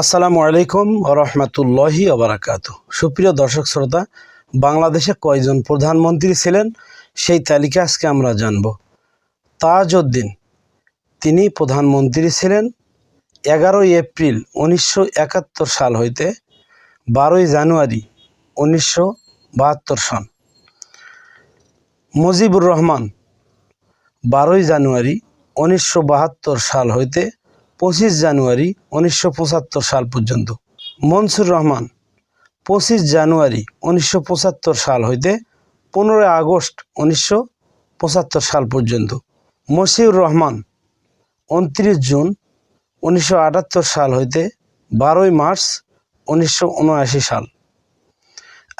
আসসালামু আলাইকুম রহমতুল্লাহি ওবারাকাতু। সুপ্রিয় দর্শক শ্রোতা, বাংলাদেশে কয়জন প্রধানমন্ত্রী ছিলেন সেই তালিকা আজকে আমরা জানব। তাজউদ্দিন, তিনি প্রধানমন্ত্রী ছিলেন 11 এপ্রিল 1971 সাল হইতে 12 জানুয়ারি 1972 সন। মুজিবুর রহমান 12 জানুয়ারি 1972 সাল হইতে 25 জানুয়ারি 1975 সাল পর্যন্ত। মনসুর রহমান 25 জানুয়ারি 1975 সাল হইতে 15 আগস্ট 1975 সাল পর্যন্ত। মশিউর রহমান 29 জুন 1978 সাল হইতে 12 মার্চ 1979 সাল।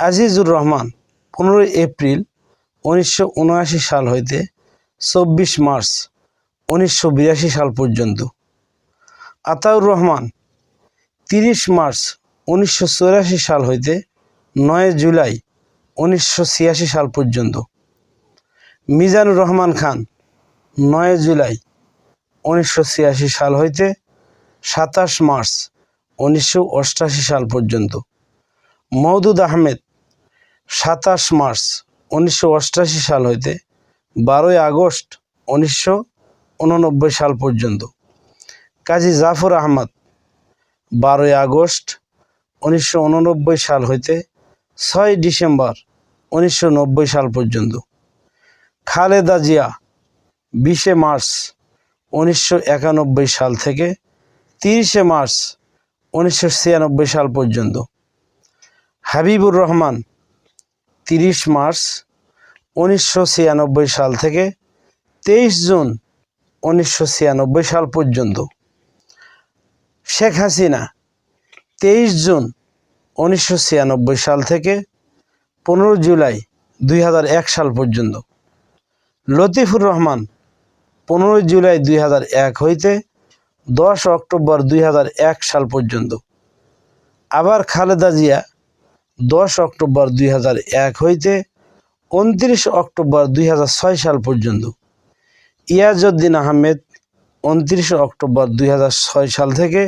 আজিজুর রহমান 15 এপ্রিল 1979 সাল হইতে 24 মার্চ 1982 সাল পর্যন্ত। আতাউর রহমান 30 মার্চ 1984 সাল হইতে 9 জুলাই 1986 সাল পর্যন্ত। মিজানুর রহমান খান 9 জুলাই 1986 সাল হইতে 27 মার্চ 1988 সাল পর্যন্ত। মওদুদ আহমেদ 27 মার্চ 1988 সাল হইতে 12 আগস্ট 1989 সাল পর্যন্ত। কাজী জাফর আহমদ 12 আগস্ট 1989 সাল হইতে 6 ডিসেম্বর 1990 সাল পর্যন্ত। খালেদা জিয়া 20 মার্চ 1991 সাল থেকে 30 মার্চ 1996 সাল পর্যন্ত। হাবিবুর রহমান 30 মার্চ 1996 সাল থেকে 23 জুন 1996 সাল পর্যন্ত। শেখ হাসিনা 23 জুন 1996 সাল থেকে 15 জুলাই 2001 সাল পর্যন্ত। লতিফুর রহমান 15 জুলাই 2001 হইতে 10 অক্টোবর 2001 সাল পর্যন্ত। আবার খালেদা জিয়া 10 অক্টোবর 2001 হইতে 29 অক্টোবর 2006 সাল পর্যন্ত। ইয়াজউদ্দিন আহমেদ 29 অক্টোবর 2006 সাল থেকে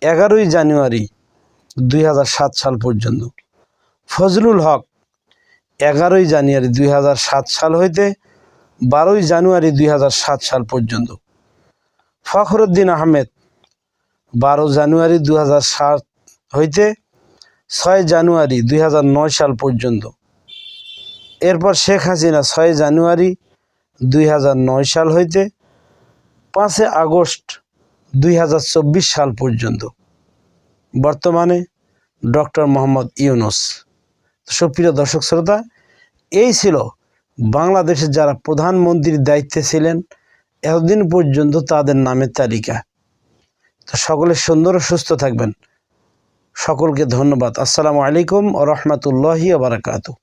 11 জানুয়ারি 2007 সাল পর্যন্ত। ফজলুল হক 11 জানুয়ারি 2007 সাল হইতে 12 জানুয়ারি 2007 সাল পর্যন্ত। ফখরুদ্দিন আহমেদ 12 জানুয়ারি 2007 হইতে 6 জানুয়ারি 2009 সাল পর্যন্ত। এরপর শেখ হাসিনা 6 জানুয়ারি 2009 সাল হইতে 5 আগস্ট 2024 সাল পর্যন্ত। বর্তমানে ডক্টর মোহাম্মদ ইউনূস। সুপ্রিয় দর্শক শ্রোতা, এই ছিল বাংলাদেশের যারা প্রধানমন্ত্রীর দায়িত্বে ছিলেন এতদিন পর্যন্ত তাদের নামের তালিকা। তো সকলে সুন্দর ও সুস্থ থাকবেন। সকলকে ধন্যবাদ। আসসালামু আলাইকুম ওয়া রাহমাতুল্লাহি ওয়া বারাকাতুহু।